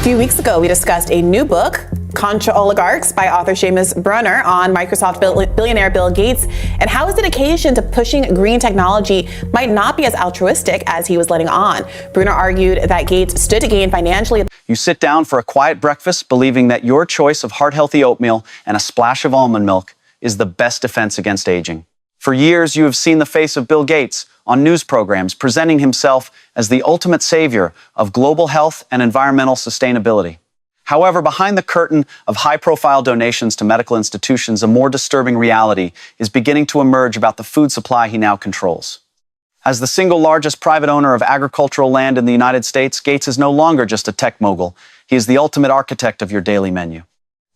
few weeks ago, we discussed a new book, Contra Oligarchs by author Seamus Brunner, on Microsoft billionaire Bill Gates and how his dedication to pushing green technology might not be as altruistic as he was letting on. Brunner argued that Gates stood to gain financially. You sit down for a quiet breakfast believing that your choice of heart-healthy oatmeal and a splash of almond milk is the best defense against aging. For years, you have seen the face of Bill Gates on news programs presenting himself as the ultimate savior of global health and environmental sustainability. However, behind the curtain of high-profile donations to medical institutions, a more disturbing reality is beginning to emerge about the food supply he now controls. As the single largest private owner of agricultural land in the United States, Gates is no longer just a tech mogul. He is the ultimate architect of your daily menu.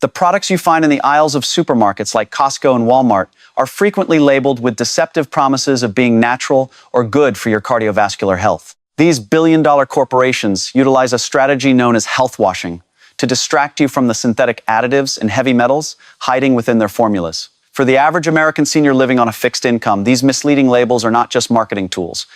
The products you find in the aisles of supermarkets like Costco and Walmart are frequently labeled with deceptive promises of being natural or good for your cardiovascular health. These billion-dollar corporations utilize a strategy known as health washing to distract you from the synthetic additives and heavy metals hiding within their formulas. For the average American senior living on a fixed income, these misleading labels are not just marketing tools.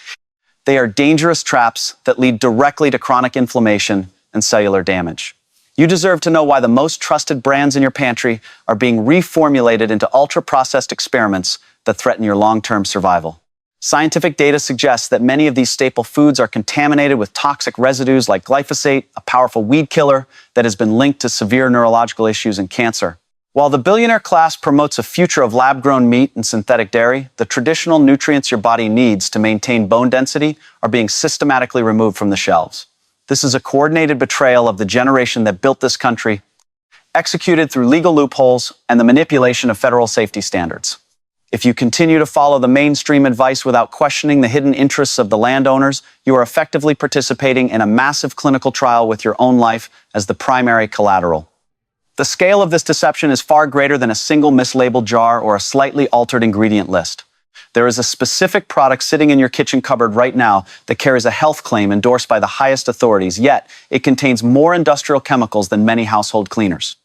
They are dangerous traps that lead directly to chronic inflammation and cellular damage. You deserve to know why the most trusted brands in your pantry are being reformulated into ultra-processed experiments that threaten your long-term survival. Scientific data suggests that many of these staple foods are contaminated with toxic residues like glyphosate, a powerful weed killer that has been linked to severe neurological issues and cancer. While the billionaire class promotes a future of lab-grown meat and synthetic dairy, the traditional nutrients your body needs to maintain bone density are being systematically removed from the shelves. This is a coordinated betrayal of the generation that built this country, executed through legal loopholes and the manipulation of federal safety standards. If you continue to follow the mainstream advice without questioning the hidden interests of the landowners, you are effectively participating in a massive clinical trial with your own life as the primary collateral. The scale of this deception is far greater than a single mislabeled jar or a slightly altered ingredient list. There is a specific product sitting in your kitchen cupboard right now that carries a health claim endorsed by the highest authorities, yet it contains more industrial chemicals than many household cleaners.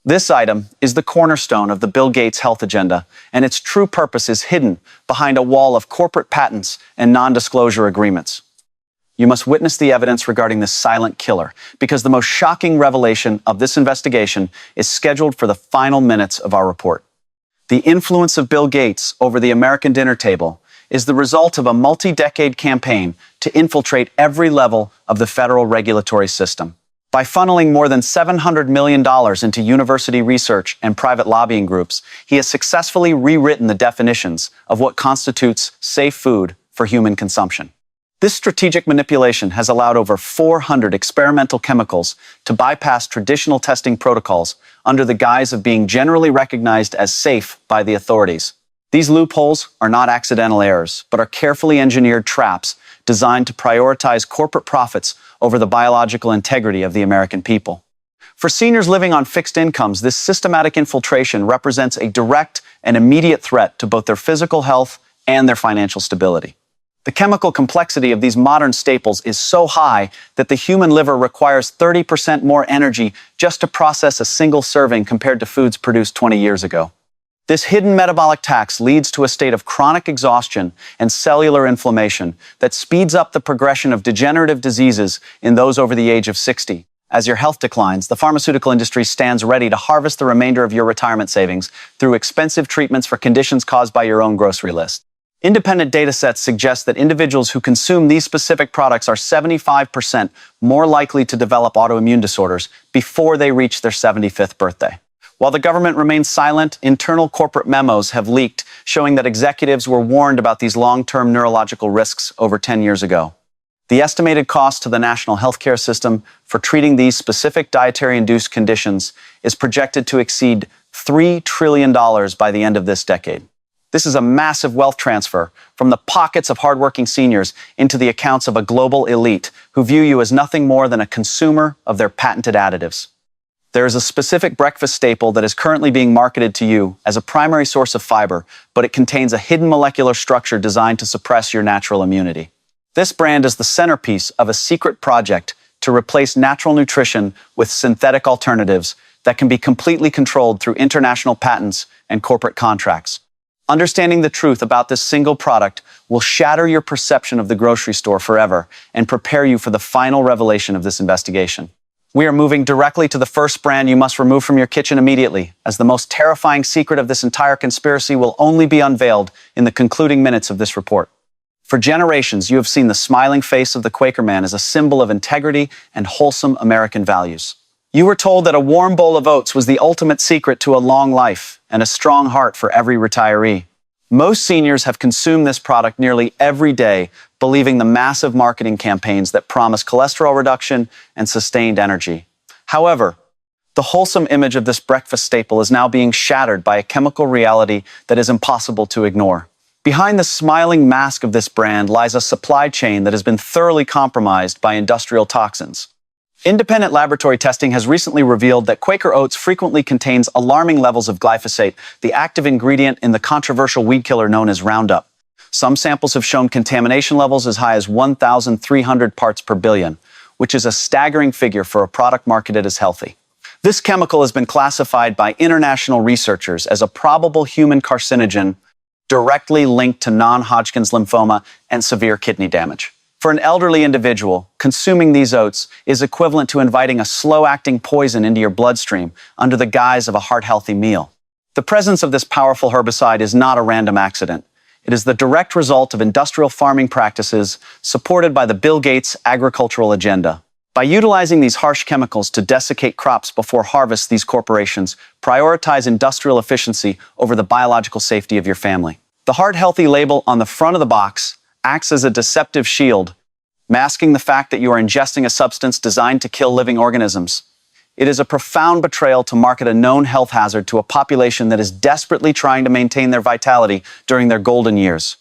This item is the cornerstone of the Bill Gates health agenda, and its true purpose is hidden behind a wall of corporate patents and non-disclosure agreements. You must witness the evidence regarding this silent killer, because the most shocking revelation of this investigation is scheduled for the final minutes of our report. The influence of Bill Gates over the American dinner table is the result of a multi-decade campaign to infiltrate every level of the federal regulatory system. By funneling more than $700 million into university research and private lobbying groups, he has successfully rewritten the definitions of what constitutes safe food for human consumption. This strategic manipulation has allowed over 400 experimental chemicals to bypass traditional testing protocols under the guise of being generally recognized as safe by the authorities. These loopholes are not accidental errors, but are carefully engineered traps designed to prioritize corporate profits over the biological integrity of the American people. For seniors living on fixed incomes, this systematic infiltration represents a direct and immediate threat to both their physical health and their financial stability. The chemical complexity of these modern staples is so high that the human liver requires 30% more energy just to process a single serving compared to foods produced 20 years ago. This hidden metabolic tax leads to a state of chronic exhaustion and cellular inflammation that speeds up the progression of degenerative diseases in those over the age of 60. As your health declines, the pharmaceutical industry stands ready to harvest the remainder of your retirement savings through expensive treatments for conditions caused by your own grocery list. Independent data sets suggest that individuals who consume these specific products are 75% more likely to develop autoimmune disorders before they reach their 75th birthday. While the government remains silent, internal corporate memos have leaked showing that executives were warned about these long-term neurological risks over 10 years ago. The estimated cost to the national healthcare system for treating these specific dietary-induced conditions is projected to exceed $3 trillion by the end of this decade. This is a massive wealth transfer from the pockets of hardworking seniors into the accounts of a global elite who view you as nothing more than a consumer of their patented additives. There is a specific breakfast staple that is currently being marketed to you as a primary source of fiber, but it contains a hidden molecular structure designed to suppress your natural immunity. This brand is the centerpiece of a secret project to replace natural nutrition with synthetic alternatives that can be completely controlled through international patents and corporate contracts. Understanding the truth about this single product will shatter your perception of the grocery store forever and prepare you for the final revelation of this investigation. We are moving directly to the first brand you must remove from your kitchen immediately, as the most terrifying secret of this entire conspiracy will only be unveiled in the concluding minutes of this report. For generations, you have seen the smiling face of the Quaker man as a symbol of integrity and wholesome American values. You were told that a warm bowl of oats was the ultimate secret to a long life and a strong heart for every retiree. Most seniors have consumed this product nearly every day, believing the massive marketing campaigns that promise cholesterol reduction and sustained energy. However, the wholesome image of this breakfast staple is now being shattered by a chemical reality that is impossible to ignore. Behind the smiling mask of this brand lies a supply chain that has been thoroughly compromised by industrial toxins. Independent laboratory testing has recently revealed that Quaker Oats frequently contains alarming levels of glyphosate, the active ingredient in the controversial weed killer known as Roundup. Some samples have shown contamination levels as high as 1,300 parts per billion, which is a staggering figure for a product marketed as healthy. This chemical has been classified by international researchers as a probable human carcinogen directly linked to non-Hodgkin's lymphoma and severe kidney damage. For an elderly individual, consuming these oats is equivalent to inviting a slow-acting poison into your bloodstream under the guise of a heart-healthy meal. The presence of this powerful herbicide is not a random accident. It is the direct result of industrial farming practices supported by the Bill Gates agricultural agenda. By utilizing these harsh chemicals to desiccate crops before harvest, these corporations prioritize industrial efficiency over the biological safety of your family. The Heart Healthy label on the front of the box acts as a deceptive shield, masking the fact that you are ingesting a substance designed to kill living organisms. It is a profound betrayal to market a known health hazard to a population that is desperately trying to maintain their vitality during their golden years.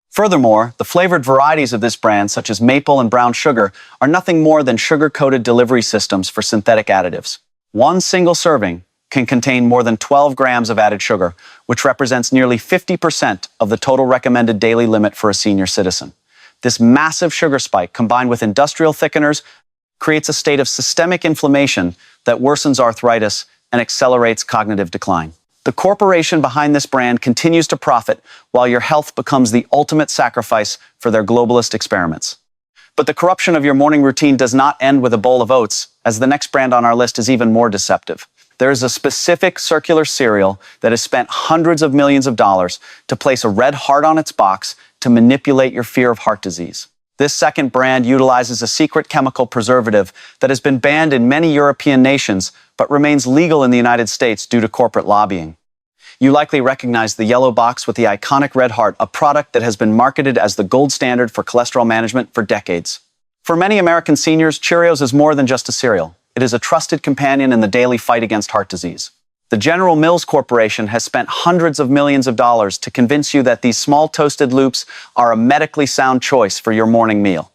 Furthermore, the flavored varieties of this brand, such as maple and brown sugar, are nothing more than sugar-coated delivery systems for synthetic additives. One single serving can contain more than 12 grams of added sugar, which represents nearly 50% of the total recommended daily limit for a senior citizen. This massive sugar spike, combined with industrial thickeners, creates a state of systemic inflammation that worsens arthritis and accelerates cognitive decline. The corporation behind this brand continues to profit while your health becomes the ultimate sacrifice for their globalist experiments. But the corruption of your morning routine does not end with a bowl of oats, as the next brand on our list is even more deceptive. There is a specific circular cereal that has spent hundreds of millions of dollars to place a red heart on its box to manipulate your fear of heart disease. This second brand utilizes a secret chemical preservative that has been banned in many European nations, but remains legal in the United States due to corporate lobbying. You likely recognize the yellow box with the iconic red heart, a product that has been marketed as the gold standard for cholesterol management for decades. For many American seniors, Cheerios is more than just a cereal. It is a trusted companion in the daily fight against heart disease. The General Mills Corporation has spent hundreds of millions of dollars to convince you that these small toasted loops are a medically sound choice for your morning meal.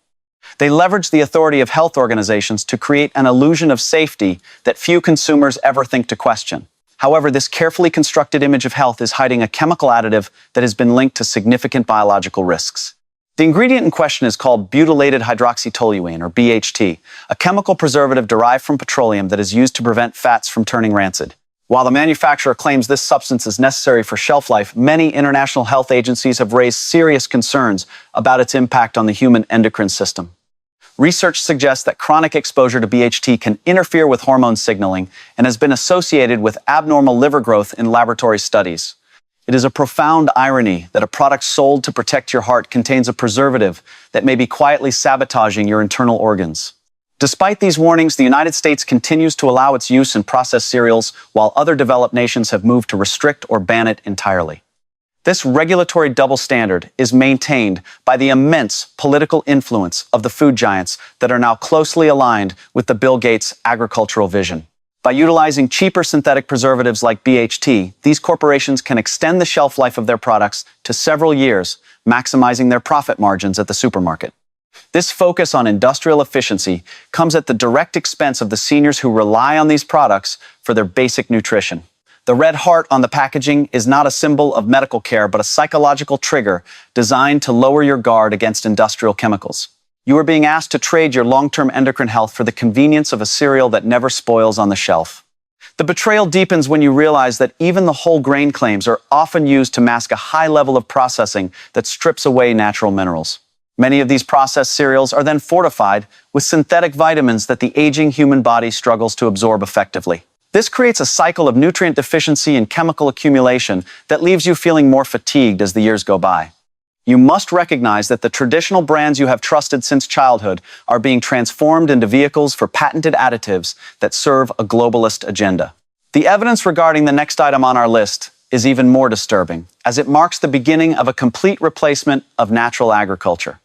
They leverage the authority of health organizations to create an illusion of safety that few consumers ever think to question. However, this carefully constructed image of health is hiding a chemical additive that has been linked to significant biological risks. The ingredient in question is called butylated hydroxytoluene, or BHT, a chemical preservative derived from petroleum that is used to prevent fats from turning rancid. While the manufacturer claims this substance is necessary for shelf life, many international health agencies have raised serious concerns about its impact on the human endocrine system. Research suggests that chronic exposure to BHT can interfere with hormone signaling and has been associated with abnormal liver growth in laboratory studies. It is a profound irony that a product sold to protect your heart contains a preservative that may be quietly sabotaging your internal organs. Despite these warnings, the United States continues to allow its use in processed cereals, while other developed nations have moved to restrict or ban it entirely. This regulatory double standard is maintained by the immense political influence of the food giants that are now closely aligned with the Bill Gates agricultural vision. By utilizing cheaper synthetic preservatives like BHT, these corporations can extend the shelf life of their products to several years, maximizing their profit margins at the supermarket. This focus on industrial efficiency comes at the direct expense of the seniors who rely on these products for their basic nutrition. The red heart on the packaging is not a symbol of medical care, but a psychological trigger designed to lower your guard against industrial chemicals. You are being asked to trade your long-term endocrine health for the convenience of a cereal that never spoils on the shelf. The betrayal deepens when you realize that even the whole grain claims are often used to mask a high level of processing that strips away natural minerals. Many of these processed cereals are then fortified with synthetic vitamins that the aging human body struggles to absorb effectively. This creates a cycle of nutrient deficiency and chemical accumulation that leaves you feeling more fatigued as the years go by. You must recognize that the traditional brands you have trusted since childhood are being transformed into vehicles for patented additives that serve a globalist agenda. The evidence regarding the next item on our list is even more disturbing, as it marks the beginning of a complete replacement of natural agriculture.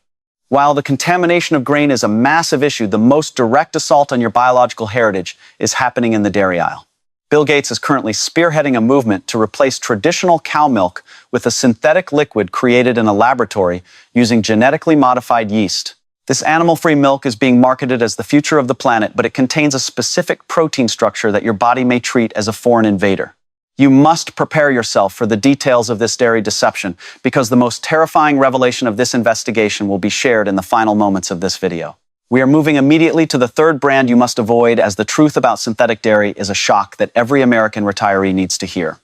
While the contamination of grain is a massive issue, the most direct assault on your biological heritage is happening in the dairy aisle. Bill Gates is currently spearheading a movement to replace traditional cow milk with a synthetic liquid created in a laboratory using genetically modified yeast. This animal-free milk is being marketed as the future of the planet, but it contains a specific protein structure that your body may treat as a foreign invader. You must prepare yourself for the details of this dairy deception, because the most terrifying revelation of this investigation will be shared in the final moments of this video. We are moving immediately to the third brand you must avoid, as the truth about synthetic dairy is a shock that every American retiree needs to hear.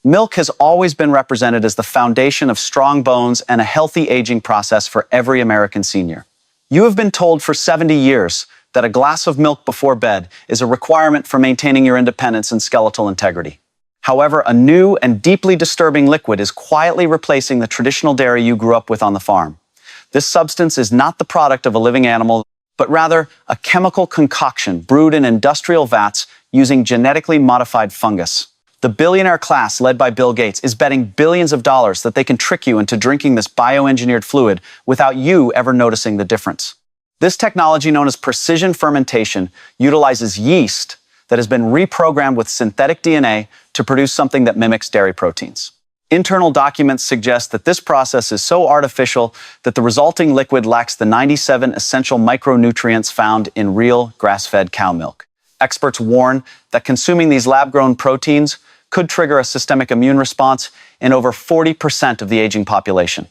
Milk has always been represented as the foundation of strong bones and a healthy aging process for every American senior. You have been told for 70 years that a glass of milk before bed is a requirement for maintaining your independence and skeletal integrity. However, a new and deeply disturbing liquid is quietly replacing the traditional dairy you grew up with on the farm. This substance is not the product of a living animal, but rather a chemical concoction brewed in industrial vats using genetically modified fungus. The billionaire class, led by Bill Gates, is betting billions of dollars that they can trick you into drinking this bioengineered fluid without you ever noticing the difference. This technology, known as precision fermentation, utilizes yeast that has been reprogrammed with synthetic DNA to produce something that mimics dairy proteins. Internal documents suggest that this process is so artificial that the resulting liquid lacks the 97 essential micronutrients found in real grass-fed cow milk. Experts warn that consuming these lab-grown proteins could trigger a systemic immune response in over 40% of the aging population.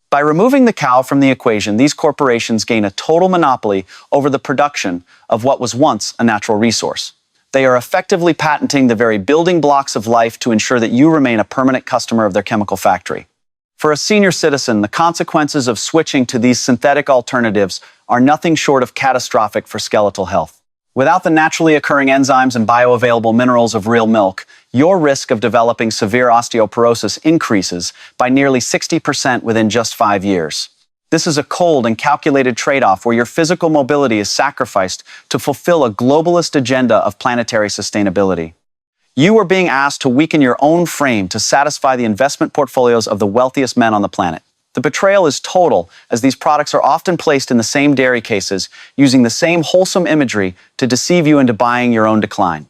By removing the cow from the equation, these corporations gain a total monopoly over the production of what was once a natural resource. They are effectively patenting the very building blocks of life to ensure that you remain a permanent customer of their chemical factory. For a senior citizen, the consequences of switching to these synthetic alternatives are nothing short of catastrophic for skeletal health. Without the naturally occurring enzymes and bioavailable minerals of real milk, your risk of developing severe osteoporosis increases by nearly 60% within just 5 years. This is a cold and calculated trade-off where your physical mobility is sacrificed to fulfill a globalist agenda of planetary sustainability. You are being asked to weaken your own frame to satisfy the investment portfolios of the wealthiest men on the planet. The betrayal is total, as these products are often placed in the same dairy cases, using the same wholesome imagery to deceive you into buying your own decline.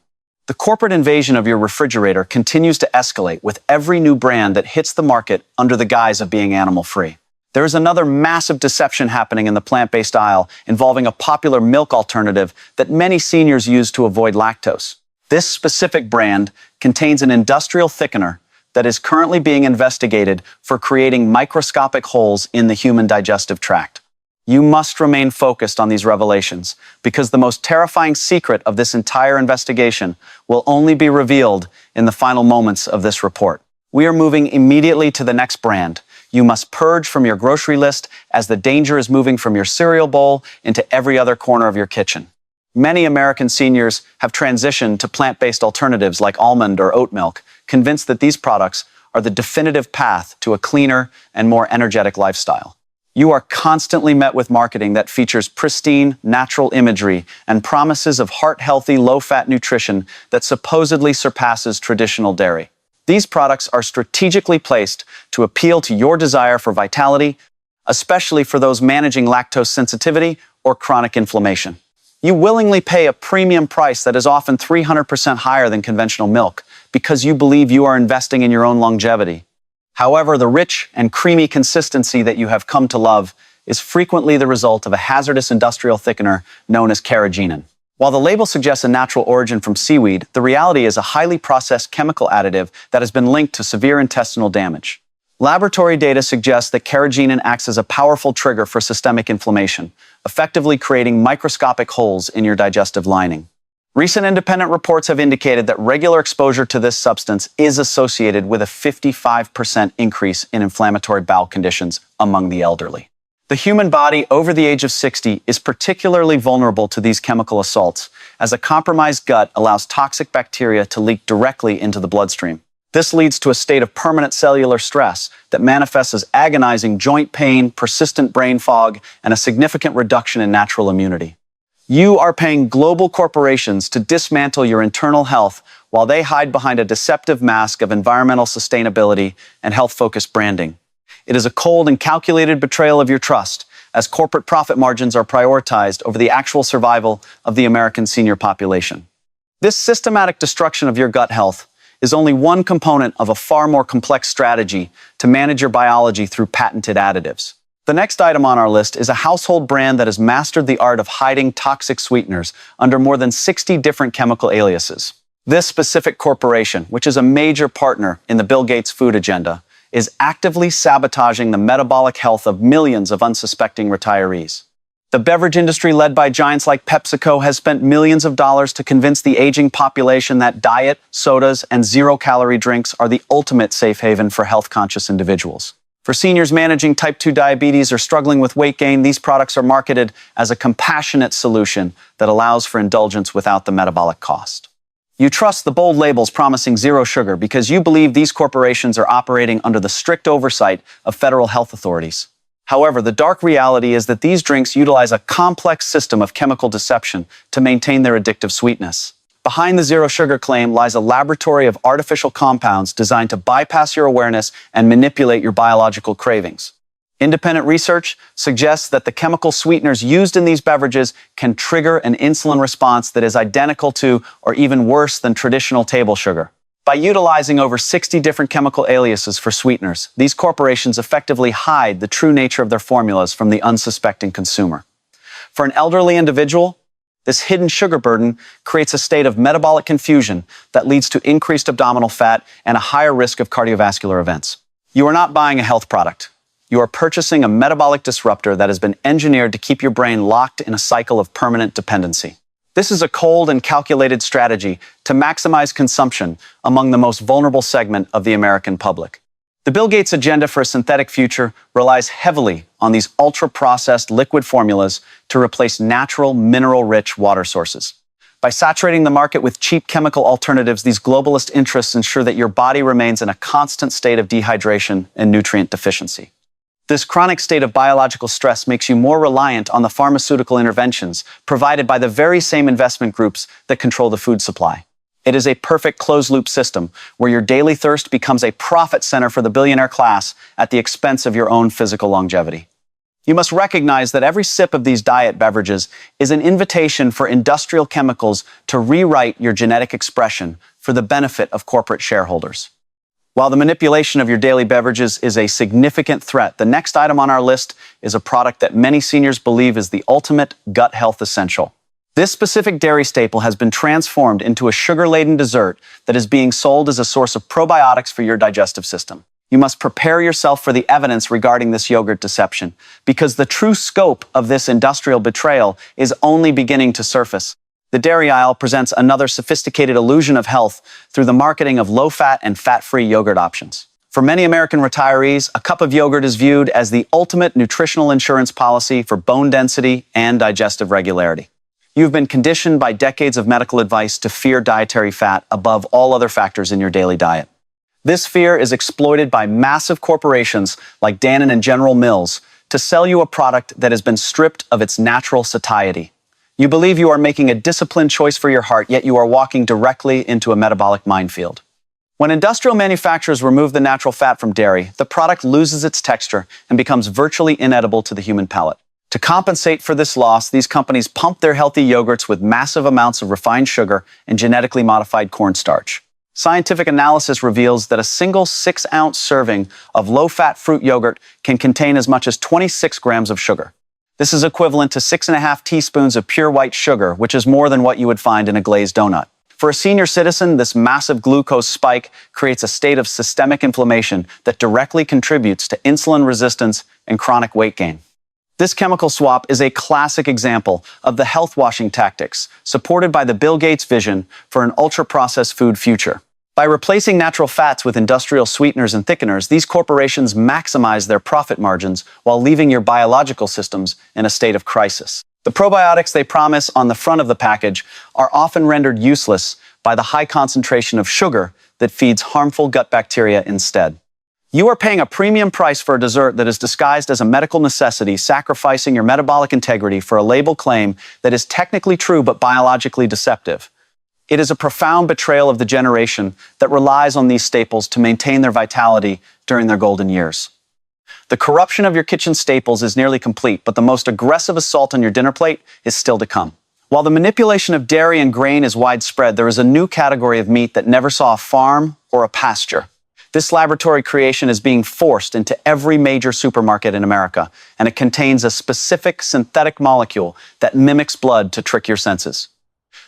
The corporate invasion of your refrigerator continues to escalate with every new brand that hits the market under the guise of being animal-free. There is another massive deception happening in the plant-based aisle involving a popular milk alternative that many seniors use to avoid lactose. This specific brand contains an industrial thickener that is currently being investigated for creating microscopic holes in the human digestive tract. You must remain focused on these revelations, because the most terrifying secret of this entire investigation will only be revealed in the final moments of this report. We are moving immediately to the next brand. You must purge from your grocery list, as the danger is moving from your cereal bowl into every other corner of your kitchen. Many American seniors have transitioned to plant-based alternatives like almond or oat milk, convinced that these products are the definitive path to a cleaner and more energetic lifestyle. You are constantly met with marketing that features pristine, natural imagery and promises of heart-healthy, low-fat nutrition that supposedly surpasses traditional dairy. These products are strategically placed to appeal to your desire for vitality, especially for those managing lactose sensitivity or chronic inflammation. You willingly pay a premium price that is often 300% higher than conventional milk because you believe you are investing in your own longevity. However, the rich and creamy consistency that you have come to love is frequently the result of a hazardous industrial thickener known as carrageenan. While the label suggests a natural origin from seaweed, the reality is a highly processed chemical additive that has been linked to severe intestinal damage. Laboratory data suggests that carrageenan acts as a powerful trigger for systemic inflammation, effectively creating microscopic holes in your digestive lining. Recent independent reports have indicated that regular exposure to this substance is associated with a 55% increase in inflammatory bowel conditions among the elderly. The human body over the age of 60 is particularly vulnerable to these chemical assaults, as a compromised gut allows toxic bacteria to leak directly into the bloodstream. This leads to a state of permanent cellular stress that manifests as agonizing joint pain, persistent brain fog, and a significant reduction in natural immunity. You are paying global corporations to dismantle your internal health while they hide behind a deceptive mask of environmental sustainability and health-focused branding. It is a cold and calculated betrayal of your trust, as corporate profit margins are prioritized over the actual survival of the American senior population. This systematic destruction of your gut health is only one component of a far more complex strategy to manage your biology through patented additives. The next item on our list is a household brand that has mastered the art of hiding toxic sweeteners under more than 60 different chemical aliases. This specific corporation, which is a major partner in the Bill Gates food agenda, is actively sabotaging the metabolic health of millions of unsuspecting retirees. The beverage industry, led by giants like PepsiCo, has spent millions of dollars to convince the aging population that diet, sodas, and zero-calorie drinks are the ultimate safe haven for health-conscious individuals. For seniors managing type 2 diabetes or struggling with weight gain, these products are marketed as a compassionate solution that allows for indulgence without the metabolic cost. You trust the bold labels promising zero sugar because you believe these corporations are operating under the strict oversight of federal health authorities. However, the dark reality is that these drinks utilize a complex system of chemical deception to maintain their addictive sweetness. Behind the zero sugar claim lies a laboratory of artificial compounds designed to bypass your awareness and manipulate your biological cravings. Independent research suggests that the chemical sweeteners used in these beverages can trigger an insulin response that is identical to, or even worse than, traditional table sugar. By utilizing over 60 different chemical aliases for sweeteners, these corporations effectively hide the true nature of their formulas from the unsuspecting consumer. For an elderly individual, this hidden sugar burden creates a state of metabolic confusion that leads to increased abdominal fat and a higher risk of cardiovascular events. You are not buying a health product. You are purchasing a metabolic disruptor that has been engineered to keep your brain locked in a cycle of permanent dependency. This is a cold and calculated strategy to maximize consumption among the most vulnerable segment of the American public. The Bill Gates agenda for a synthetic future relies heavily on these ultra-processed liquid formulas to replace natural, mineral-rich water sources. By saturating the market with cheap chemical alternatives, these globalist interests ensure that your body remains in a constant state of dehydration and nutrient deficiency. This chronic state of biological stress makes you more reliant on the pharmaceutical interventions provided by the very same investment groups that control the food supply. It is a perfect closed-loop system where your daily thirst becomes a profit center for the billionaire class at the expense of your own physical longevity. You must recognize that every sip of these diet beverages is an invitation for industrial chemicals to rewrite your genetic expression for the benefit of corporate shareholders. While the manipulation of your daily beverages is a significant threat, the next item on our list is a product that many seniors believe is the ultimate gut health essential. This specific dairy staple has been transformed into a sugar-laden dessert that is being sold as a source of probiotics for your digestive system. You must prepare yourself for the evidence regarding this yogurt deception, because the true scope of this industrial betrayal is only beginning to surface. The dairy aisle presents another sophisticated illusion of health through the marketing of low-fat and fat-free yogurt options. For many American retirees, a cup of yogurt is viewed as the ultimate nutritional insurance policy for bone density and digestive regularity. You've been conditioned by decades of medical advice to fear dietary fat above all other factors in your daily diet. This fear is exploited by massive corporations like Dannon and General Mills to sell you a product that has been stripped of its natural satiety. You believe you are making a disciplined choice for your heart, yet you are walking directly into a metabolic minefield. When industrial manufacturers remove the natural fat from dairy, the product loses its texture and becomes virtually inedible to the human palate. To compensate for this loss, these companies pump their healthy yogurts with massive amounts of refined sugar and genetically modified cornstarch. Scientific analysis reveals that a single 6-ounce serving of low-fat fruit yogurt can contain as much as 26 grams of sugar. This is equivalent to 6.5 teaspoons of pure white sugar, which is more than what you would find in a glazed donut. For a senior citizen, this massive glucose spike creates a state of systemic inflammation that directly contributes to insulin resistance and chronic weight gain. This chemical swap is a classic example of the health washing tactics supported by the Bill Gates vision for an ultra-processed food future. By replacing natural fats with industrial sweeteners and thickeners, these corporations maximize their profit margins while leaving your biological systems in a state of crisis. The probiotics they promise on the front of the package are often rendered useless by the high concentration of sugar that feeds harmful gut bacteria instead. You are paying a premium price for a dessert that is disguised as a medical necessity, sacrificing your metabolic integrity for a label claim that is technically true but biologically deceptive. It is a profound betrayal of the generation that relies on these staples to maintain their vitality during their golden years. The corruption of your kitchen staples is nearly complete, but the most aggressive assault on your dinner plate is still to come. While the manipulation of dairy and grain is widespread, there is a new category of meat that never saw a farm or a pasture. This laboratory creation is being forced into every major supermarket in America, and it contains a specific synthetic molecule that mimics blood to trick your senses.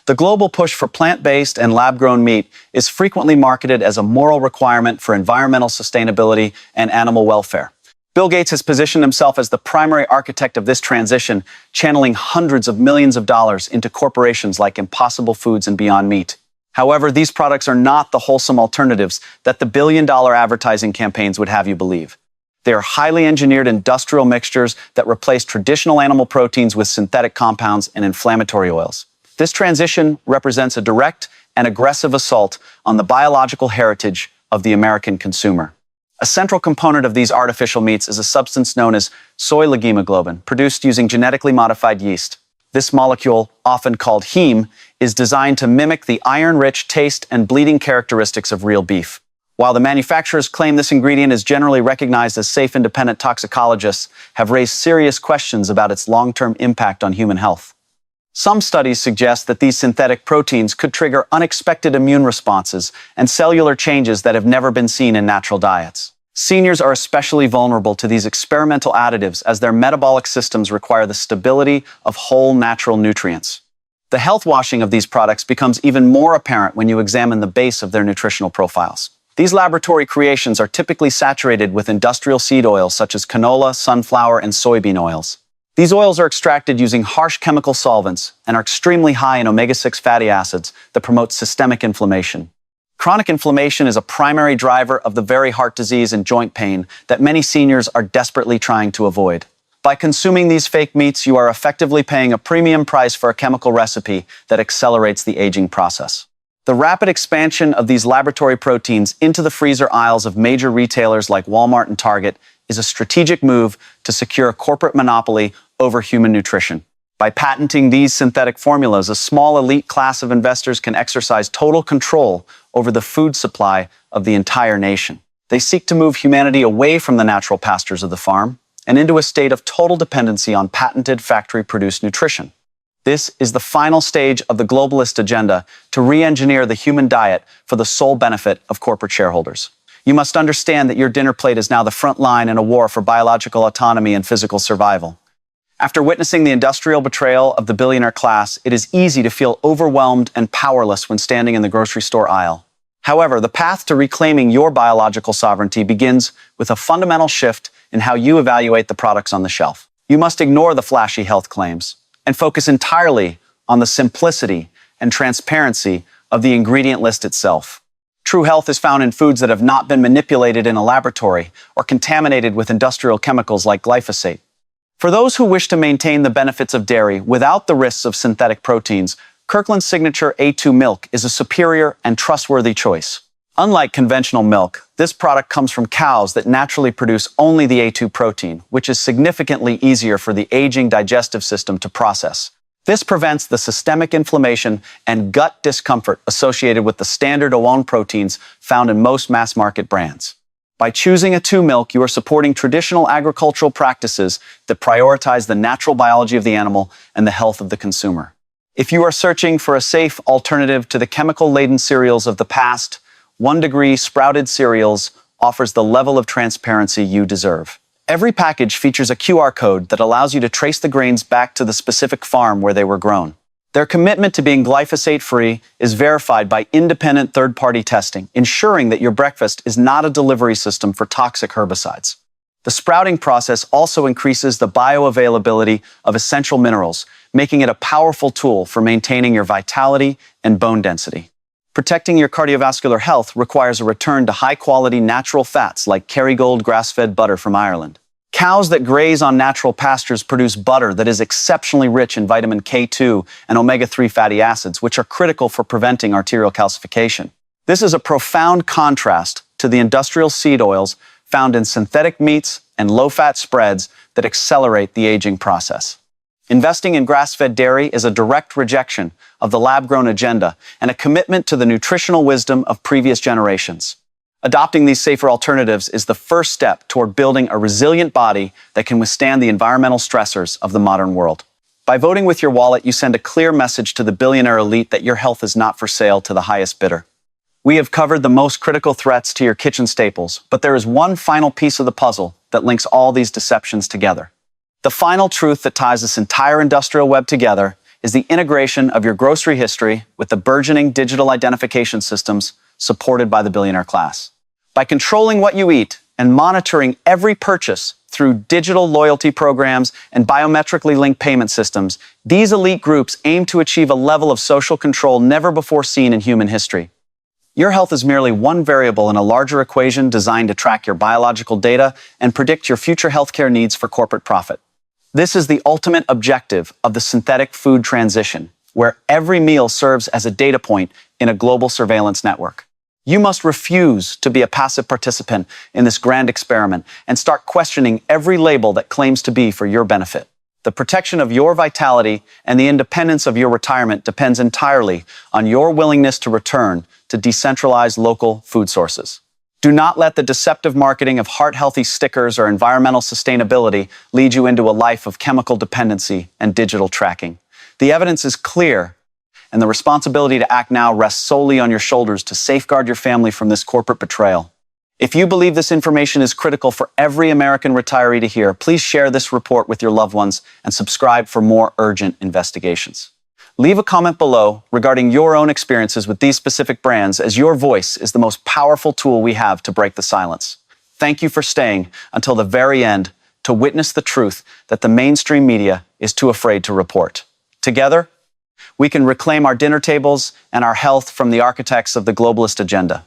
The global push for plant-based and lab-grown meat is frequently marketed as a moral requirement for environmental sustainability and animal welfare. Bill Gates has positioned himself as the primary architect of this transition, channeling hundreds of millions of dollars into corporations like Impossible Foods and Beyond Meat. However, these products are not the wholesome alternatives that the billion-dollar advertising campaigns would have you believe. They are highly engineered industrial mixtures that replace traditional animal proteins with synthetic compounds and inflammatory oils. This transition represents a direct and aggressive assault on the biological heritage of the American consumer. A central component of these artificial meats is a substance known as soy leghemoglobin, produced using genetically modified yeast. This molecule, often called heme, is designed to mimic the iron-rich taste and bleeding characteristics of real beef. While the manufacturers claim this ingredient is generally recognized as safe, independent toxicologists have raised serious questions about its long-term impact on human health. Some studies suggest that these synthetic proteins could trigger unexpected immune responses and cellular changes that have never been seen in natural diets. Seniors are especially vulnerable to these experimental additives as their metabolic systems require the stability of whole natural nutrients. The health washing of these products becomes even more apparent when you examine the base of their nutritional profiles. These laboratory creations are typically saturated with industrial seed oils such as canola, sunflower, and soybean oils. These oils are extracted using harsh chemical solvents and are extremely high in omega-6 fatty acids that promote systemic inflammation. Chronic inflammation is a primary driver of the very heart disease and joint pain that many seniors are desperately trying to avoid. By consuming these fake meats, you are effectively paying a premium price for a chemical recipe that accelerates the aging process. The rapid expansion of these laboratory proteins into the freezer aisles of major retailers like Walmart and Target is a strategic move to secure a corporate monopoly over human nutrition. By patenting these synthetic formulas, a small elite class of investors can exercise total control over the food supply of the entire nation. They seek to move humanity away from the natural pastures of the farm and into a state of total dependency on patented factory-produced nutrition. This is the final stage of the globalist agenda to re-engineer the human diet for the sole benefit of corporate shareholders. You must understand that your dinner plate is now the front line in a war for biological autonomy and physical survival. After witnessing the industrial betrayal of the billionaire class, it is easy to feel overwhelmed and powerless when standing in the grocery store aisle. However, the path to reclaiming your biological sovereignty begins with a fundamental shift in how you evaluate the products on the shelf. You must ignore the flashy health claims and focus entirely on the simplicity and transparency of the ingredient list itself. True health is found in foods that have not been manipulated in a laboratory or contaminated with industrial chemicals like glyphosate. For those who wish to maintain the benefits of dairy without the risks of synthetic proteins, Kirkland's signature A2 milk is a superior and trustworthy choice. Unlike conventional milk, this product comes from cows that naturally produce only the A2 protein, which is significantly easier for the aging digestive system to process. This prevents the systemic inflammation and gut discomfort associated with the standard O1 proteins found in most mass-market brands. By choosing A2 milk, you are supporting traditional agricultural practices that prioritize the natural biology of the animal and the health of the consumer. If you are searching for a safe alternative to the chemical-laden cereals of the past, 1 Degree Sprouted Cereals offers the level of transparency you deserve. Every package features a QR code that allows you to trace the grains back to the specific farm where they were grown. Their commitment to being glyphosate-free is verified by independent third-party testing, ensuring that your breakfast is not a delivery system for toxic herbicides. The sprouting process also increases the bioavailability of essential minerals, making it a powerful tool for maintaining your vitality and bone density. Protecting your cardiovascular health requires a return to high-quality natural fats like Kerrygold grass-fed butter from Ireland. Cows that graze on natural pastures produce butter that is exceptionally rich in vitamin K2 and omega-3 fatty acids, which are critical for preventing arterial calcification. This is a profound contrast to the industrial seed oils found in synthetic meats and low-fat spreads that accelerate the aging process. Investing in grass-fed dairy is a direct rejection of the lab-grown agenda and a commitment to the nutritional wisdom of previous generations. Adopting these safer alternatives is the first step toward building a resilient body that can withstand the environmental stressors of the modern world. By voting with your wallet, you send a clear message to the billionaire elite that your health is not for sale to the highest bidder. We have covered the most critical threats to your kitchen staples, but there is one final piece of the puzzle that links all these deceptions together. The final truth that ties this entire industrial web together is the integration of your grocery history with the burgeoning digital identification systems supported by the billionaire class. By controlling what you eat and monitoring every purchase through digital loyalty programs and biometrically linked payment systems, these elite groups aim to achieve a level of social control never before seen in human history. Your health is merely one variable in a larger equation designed to track your biological data and predict your future healthcare needs for corporate profit. This is the ultimate objective of the synthetic food transition, where every meal serves as a data point in a global surveillance network. You must refuse to be a passive participant in this grand experiment and start questioning every label that claims to be for your benefit. The protection of your vitality and the independence of your retirement depends entirely on your willingness to return to decentralized local food sources. Do not let the deceptive marketing of heart-healthy stickers or environmental sustainability lead you into a life of chemical dependency and digital tracking. The evidence is clear, and the responsibility to act now rests solely on your shoulders to safeguard your family from this corporate betrayal. If you believe this information is critical for every American retiree to hear, please share this report with your loved ones and subscribe for more urgent investigations. Leave a comment below regarding your own experiences with these specific brands, as your voice is the most powerful tool we have to break the silence. Thank you for staying until the very end to witness the truth that the mainstream media is too afraid to report. Together, we can reclaim our dinner tables and our health from the architects of the globalist agenda.